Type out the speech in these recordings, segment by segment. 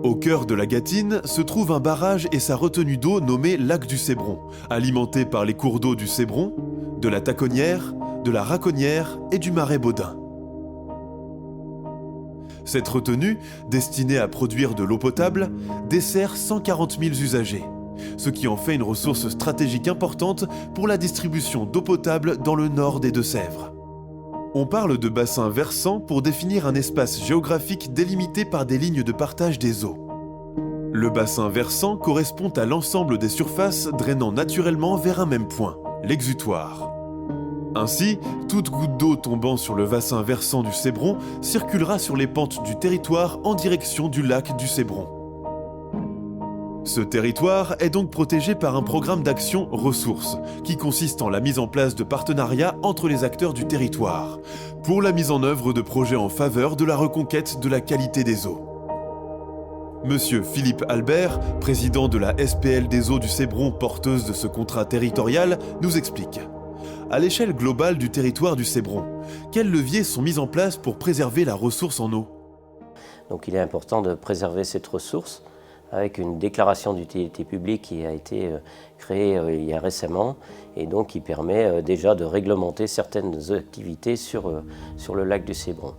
Au cœur de la Gâtine se trouve un barrage et sa retenue d'eau nommée lac du Cébron, alimenté par les cours d'eau du Cébron, de la Taconnière, de la Raconnière et du Marais Baudin. Cette retenue, destinée à produire de l'eau potable, dessert 140 000 usagers, ce qui en fait une ressource stratégique importante pour la distribution d'eau potable dans le nord des Deux-Sèvres. On parle de bassin versant pour définir un espace géographique délimité par des lignes de partage des eaux. Le bassin versant correspond à l'ensemble des surfaces drainant naturellement vers un même point, l'exutoire. Ainsi, toute goutte d'eau tombant sur le bassin versant du Cébron circulera sur les pentes du territoire en direction du lac du Cébron. Ce territoire est donc protégé par un programme d'action ressources, qui consiste en la mise en place de partenariats entre les acteurs du territoire, pour la mise en œuvre de projets en faveur de la reconquête de la qualité des eaux. Monsieur Philippe Albert, président de la SPL des eaux du Cébron, porteuse de ce contrat territorial, nous explique. À l'échelle globale du territoire du Cébron, quels leviers sont mis en place pour préserver la ressource en eau ? Donc il est important de préserver cette ressource avec une déclaration d'utilité publique qui a été créée il y a récemment et donc qui permet déjà de réglementer certaines activités sur le lac du Cébron.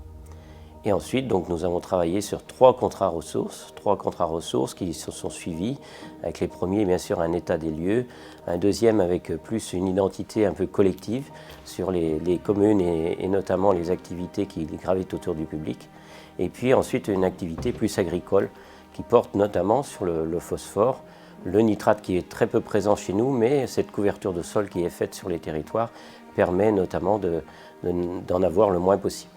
Et ensuite, donc, nous avons travaillé sur trois contrats ressources qui se sont suivis, avec les premiers, bien sûr, un état des lieux, un deuxième avec plus une identité un peu collective sur les communes et notamment les activités qui gravitent autour du public, et puis ensuite une activité plus agricole qui porte notamment sur le phosphore, le nitrate qui est très peu présent chez nous, mais cette couverture de sol qui est faite sur les territoires permet notamment d'en avoir le moins possible.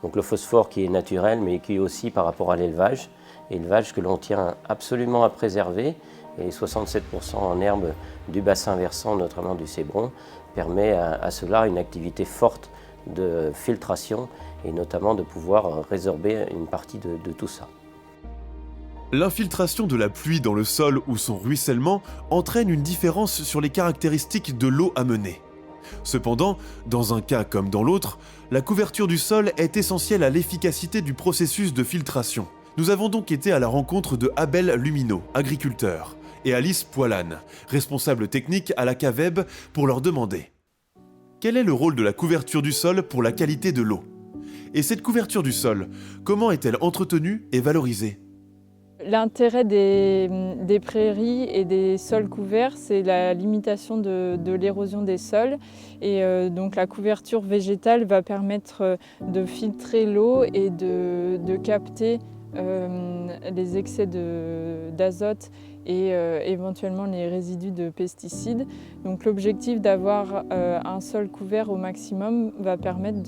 Donc le phosphore qui est naturel, mais qui est aussi par rapport à l'élevage que l'on tient absolument à préserver, et 67% en herbe du bassin versant, notamment du Cébron, permet à cela une activité forte de filtration et notamment de pouvoir résorber une partie de tout ça. L'infiltration de la pluie dans le sol ou son ruissellement entraîne une différence sur les caractéristiques de l'eau amenée. Cependant, dans un cas comme dans l'autre, la couverture du sol est essentielle à l'efficacité du processus de filtration. Nous avons donc été à la rencontre de Abel Lumineau, agriculteur, et Alice Poilane, responsable technique à la CAVEB, pour leur demander quel est le rôle de la couverture du sol pour la qualité de l'eau ? Et cette couverture du sol, comment est-elle entretenue et valorisée ? L'intérêt des prairies et des sols couverts, c'est la limitation de l'érosion des sols. Et donc la couverture végétale va permettre de filtrer l'eau et de capter les excès d'azote et éventuellement les résidus de pesticides. Donc l'objectif d'avoir un sol couvert au maximum va permettre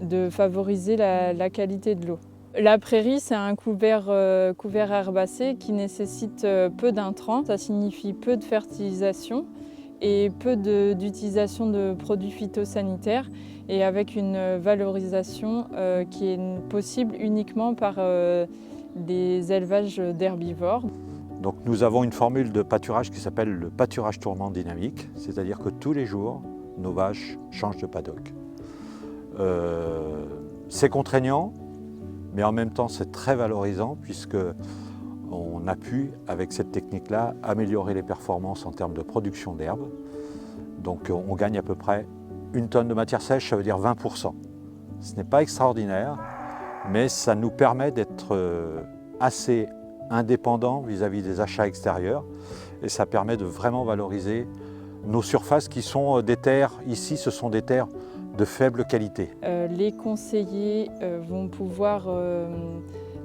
de favoriser la qualité de l'eau. La prairie, c'est un couvert herbacé qui nécessite peu d'intrants. Ça signifie peu de fertilisation et peu d'utilisation de produits phytosanitaires et avec une valorisation qui est possible uniquement par des élevages d'herbivores. Donc nous avons une formule de pâturage qui s'appelle le pâturage tournant dynamique, c'est-à-dire que tous les jours, nos vaches changent de paddock. C'est contraignant, mais en même temps c'est très valorisant puisqu'on a pu, avec cette technique-là, améliorer les performances en termes de production d'herbe. Donc on gagne à peu près 1 tonne de matière sèche, ça veut dire 20%. Ce n'est pas extraordinaire, mais ça nous permet d'être assez indépendants vis-à-vis des achats extérieurs et ça permet de vraiment valoriser nos surfaces qui sont des terres, ici ce sont des terres de faible qualité. Les conseillers vont pouvoir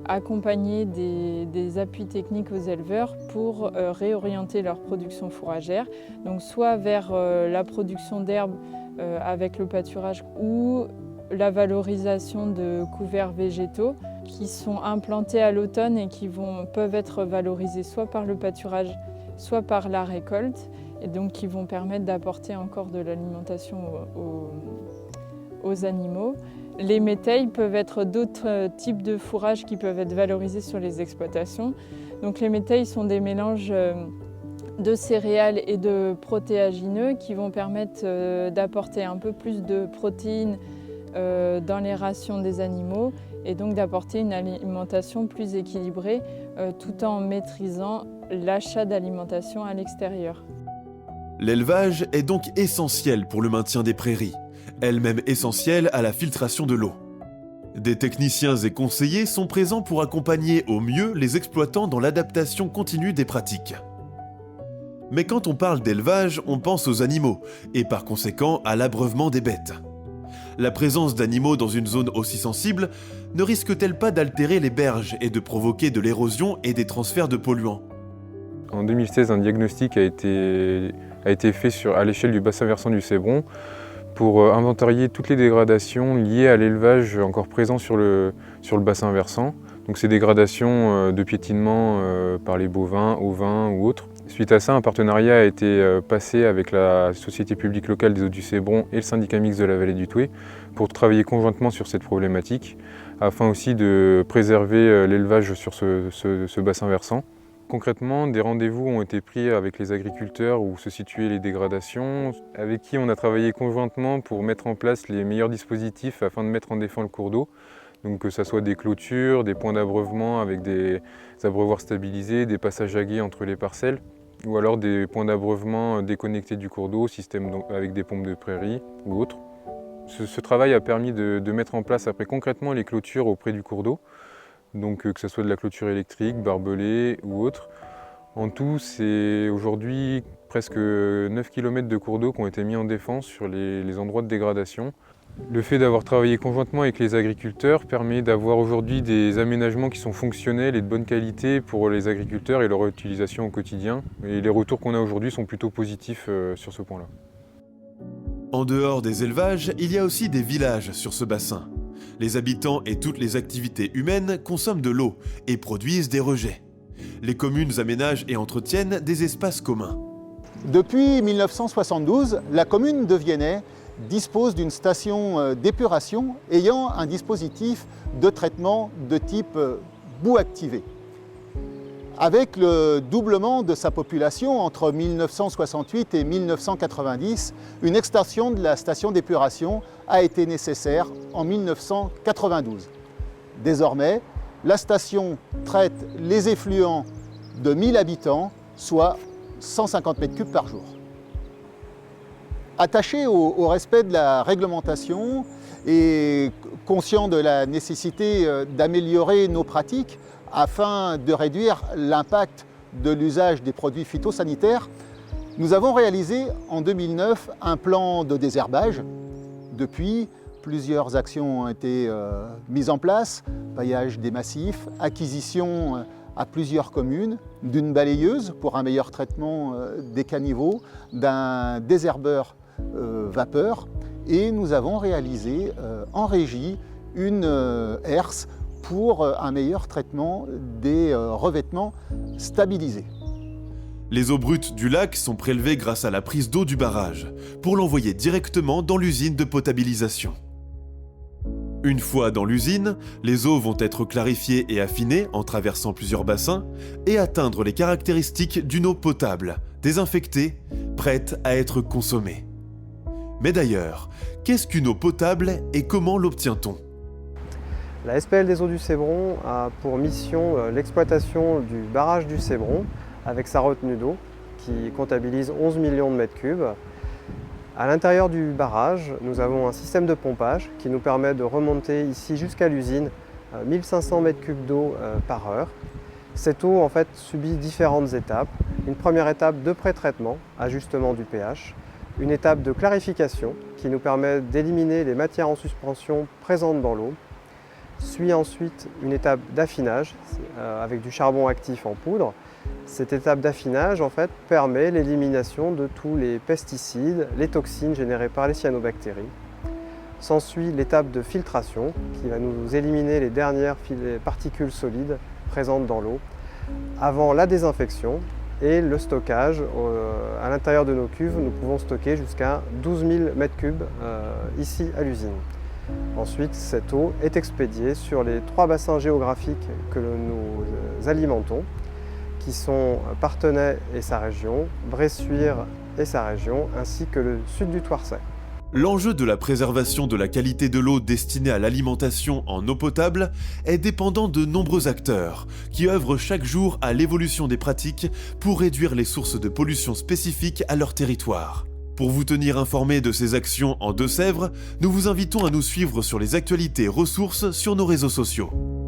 accompagner des appuis techniques aux éleveurs pour réorienter leur production fourragère, donc soit vers la production d'herbes avec le pâturage ou la valorisation de couverts végétaux qui sont implantés à l'automne et qui peuvent être valorisés soit par le pâturage, soit par la récolte, et donc qui vont permettre d'apporter encore de l'alimentation aux animaux. Les métailles peuvent être d'autres types de fourrages qui peuvent être valorisés sur les exploitations. Donc les métailles sont des mélanges de céréales et de protéagineux qui vont permettre d'apporter un peu plus de protéines dans les rations des animaux et donc d'apporter une alimentation plus équilibrée tout en maîtrisant l'achat d'alimentation à l'extérieur. L'élevage est donc essentiel pour le maintien des prairies, elle-même essentielle à la filtration de l'eau. Des techniciens et conseillers sont présents pour accompagner au mieux les exploitants dans l'adaptation continue des pratiques. Mais quand on parle d'élevage, on pense aux animaux, et par conséquent à l'abreuvement des bêtes. La présence d'animaux dans une zone aussi sensible ne risque-t-elle pas d'altérer les berges et de provoquer de l'érosion et des transferts de polluants ? En 2016, un diagnostic a été fait à l'échelle du bassin versant du Cébron pour inventarier toutes les dégradations liées à l'élevage encore présent sur le bassin versant. Donc ces dégradations de piétinement par les bovins, ovins ou autres. Suite à ça, un partenariat a été passé avec la Société publique locale des eaux du Cébron et le syndicat mixte de la vallée du Thouet pour travailler conjointement sur cette problématique, afin aussi de préserver l'élevage sur ce bassin versant. Concrètement, des rendez-vous ont été pris avec les agriculteurs où se situaient les dégradations, avec qui on a travaillé conjointement pour mettre en place les meilleurs dispositifs afin de mettre en défense le cours d'eau. Donc que ce soit des clôtures, des points d'abreuvement avec des abreuvoirs stabilisés, des passages à gué entre les parcelles, ou alors des points d'abreuvement déconnectés du cours d'eau, système avec des pompes de prairie ou autres. Ce travail a permis de mettre en place après concrètement les clôtures auprès du cours d'eau, donc que ce soit de la clôture électrique, barbelée ou autre. En tout, c'est aujourd'hui presque 9 km de cours d'eau qui ont été mis en défense sur les endroits de dégradation. Le fait d'avoir travaillé conjointement avec les agriculteurs permet d'avoir aujourd'hui des aménagements qui sont fonctionnels et de bonne qualité pour les agriculteurs et leur utilisation au quotidien. Et les retours qu'on a aujourd'hui sont plutôt positifs sur ce point-là. En dehors des élevages, il y a aussi des villages sur ce bassin. Les habitants et toutes les activités humaines consomment de l'eau et produisent des rejets. Les communes aménagent et entretiennent des espaces communs. Depuis 1972, la commune de Viennet dispose d'une station d'épuration ayant un dispositif de traitement de type boue activé. Avec le doublement de sa population entre 1968 et 1990, une extension de la station d'épuration a été nécessaire en 1992. Désormais, la station traite les effluents de 1000 habitants, soit 150 m3 par jour. Attaché au respect de la réglementation et conscient de la nécessité d'améliorer nos pratiques afin de réduire l'impact de l'usage des produits phytosanitaires, nous avons réalisé en 2009 un plan de désherbage. Depuis, plusieurs actions ont été mises en place, paillage des massifs, acquisition à plusieurs communes d'une balayeuse pour un meilleur traitement des caniveaux, d'un désherbeur vapeur, et nous avons réalisé en régie une herse pour un meilleur traitement des revêtements stabilisés. Les eaux brutes du lac sont prélevées grâce à la prise d'eau du barrage pour l'envoyer directement dans l'usine de potabilisation. Une fois dans l'usine, les eaux vont être clarifiées et affinées en traversant plusieurs bassins et atteindre les caractéristiques d'une eau potable, désinfectée, prête à être consommée. Mais d'ailleurs, qu'est-ce qu'une eau potable et comment l'obtient-on ? La SPL des eaux du Cébron a pour mission l'exploitation du barrage du Cébron avec sa retenue d'eau qui comptabilise 11 millions de mètres cubes. À l'intérieur du barrage, nous avons un système de pompage qui nous permet de remonter ici jusqu'à l'usine 1500 mètres cubes d'eau par heure. Cette eau en fait subit différentes étapes. Une première étape de pré-traitement, ajustement du pH. Une étape de clarification qui nous permet d'éliminer les matières en suspension présentes dans l'eau. Suit ensuite une étape d'affinage avec du charbon actif en poudre. Cette étape d'affinage en fait, permet l'élimination de tous les pesticides, les toxines générées par les cyanobactéries. S'ensuit l'étape de filtration qui va nous éliminer les dernières particules solides présentes dans l'eau avant la désinfection et le stockage. À l'intérieur de nos cuves, nous pouvons stocker jusqu'à 12 000 m3 ici à l'usine. Ensuite, cette eau est expédiée sur les 3 bassins géographiques que nous alimentons, qui sont Parthenay et sa région, Bressuire et sa région, ainsi que le sud du Thouarcet. L'enjeu de la préservation de la qualité de l'eau destinée à l'alimentation en eau potable est dépendant de nombreux acteurs qui œuvrent chaque jour à l'évolution des pratiques pour réduire les sources de pollution spécifiques à leur territoire. Pour vous tenir informé de ces actions en Deux-Sèvres, nous vous invitons à nous suivre sur les actualités ressources sur nos réseaux sociaux.